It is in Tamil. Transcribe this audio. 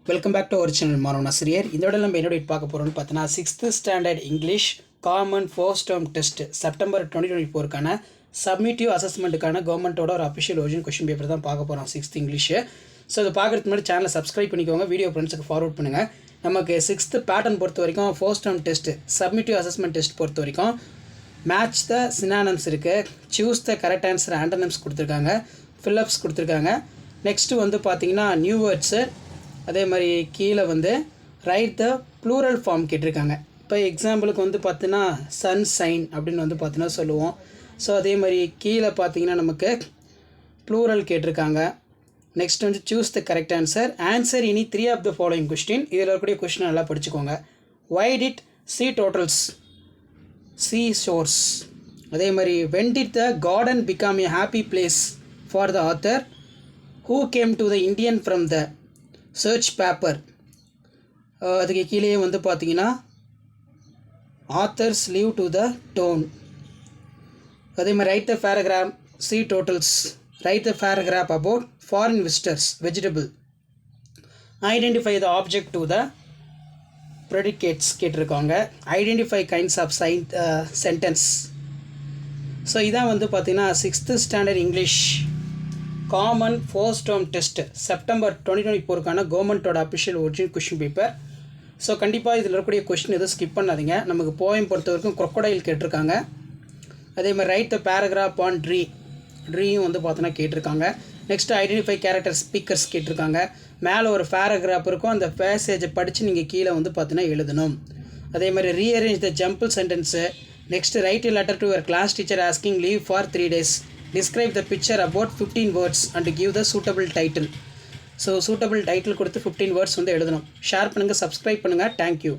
Welcome back to our channel மாணவன் ஆசிரியர். இந்த விட நம்ம என்னோட பார்க்க போகிறோம்னு பார்த்தோன்னா 6th standard English common first term test September 2024க்கான சப்மிட்டிவ் அசஸ்மெண்ட்டுக்கான கவர்மெண்ட்டோட ஒரு அஃபிஷியல் ஒரிஜினல் கொஷின் பேப்பர் தான் பார்க்க போகிறோம் 6th இங்கிலீஷு. ஸோ அதை பார்க்குறதுக்கு முன்னாடி சேனலை சப்ஸ்கிரைப் பண்ணிக்கோங்க, வீடியோ ஃப்ரெண்ட்ஸுக்கு ஃபார்வர்ட் பண்ணுங்கள். நமக்கு 6th பேட்டர்ன் பொறுத்த வரைக்கும் first term test summative assessment test பொறுத்த வரைக்கும் மேட்ச் த சினானம்ஸ் இருக்குது, choose the correct answer antonyms கொடுத்துருக்காங்க, ஃபில்லப்ஸ் கொடுத்துருக்காங்க. நெக்ஸ்ட்டு வந்து பார்த்தீங்கன்னா நியூ வேர்ட்ஸு, அதே மாதிரி கீழே வந்து ரைட் த ப்ளூரல் ஃபார்ம் கேட்டிருக்காங்க. இப்போ எக்ஸாம்பிளுக்கு வந்து பார்த்தீங்கன்னா சன் சைன் அப்படின்னு வந்து பார்த்தீங்கன்னா சொல்லுவோம். ஸோ அதே மாதிரி கீழே பார்த்தீங்கன்னா நமக்கு ப்ளூரல் கேட்டிருக்காங்க. நெக்ஸ்ட் வந்து சூஸ் த கரெக்ட் ஆன்சர் இனி 3 ஆஃப் த ஃபாலோயிங் கொஸ்டின். இதில் இருக்கக்கூடிய கொஸ்டின் நல்லா படிச்சுக்கோங்க. Why did sea turtles sea shores, அதே மாதிரி when did the garden become a happy place for the author, who came to the Indian from the church paper. அதுக்கு கீழே வந்து பார்த்தீங்கன்னா authors leave to the town. அதே மாதிரி write the paragraph sea turtles, write the paragraph about foreign visitors vegetable, identify the object to the predicates கேட்டிருக்காங்க, identify kinds of sentence. So இதான் வந்து பார்த்தீங்கன்னா 6th standard English common first term test September 2024க்கான கவர்மெண்ட்டோட official original question paper. So கண்டிப்பாக இதில் இருக்கக்கூடிய கொஷின் எதுவும் ஸ்கிப் பண்ணாதீங்க. நமக்கு போயம் பொறுத்த வரைக்கும் crocodile கேட்டிருக்காங்க. அதே மாதிரி ரைட் த பேராகிராஃப் ஆன் ட்ரீயும் வந்து பார்த்தோன்னா கேட்டிருக்காங்க. நெக்ஸ்ட்டு ஐடென்டிஃபை கேரக்டர் ஸ்பீக்கர்ஸ் கேட்டிருக்காங்க. மேலே ஒரு பேராகிராஃப் இருக்கும், அந்த பேசேஜை படித்து நீங்கள் கீழே வந்து பார்த்தீங்கன்னா எழுதணும். அதே மாதிரி rearrange the jumble sentence. Next write a letter to your class teacher asking leave for 3 days. Describe the picture about 15 words and give the suitable title. So suitable title கொடுத்து 15 வேர்ட்ஸ் வந்து எழுதணும். ஷேர் பண்ணுங்கள், சப்ஸ்கிரைப் பண்ணுங்கள். தேங்க்யூ.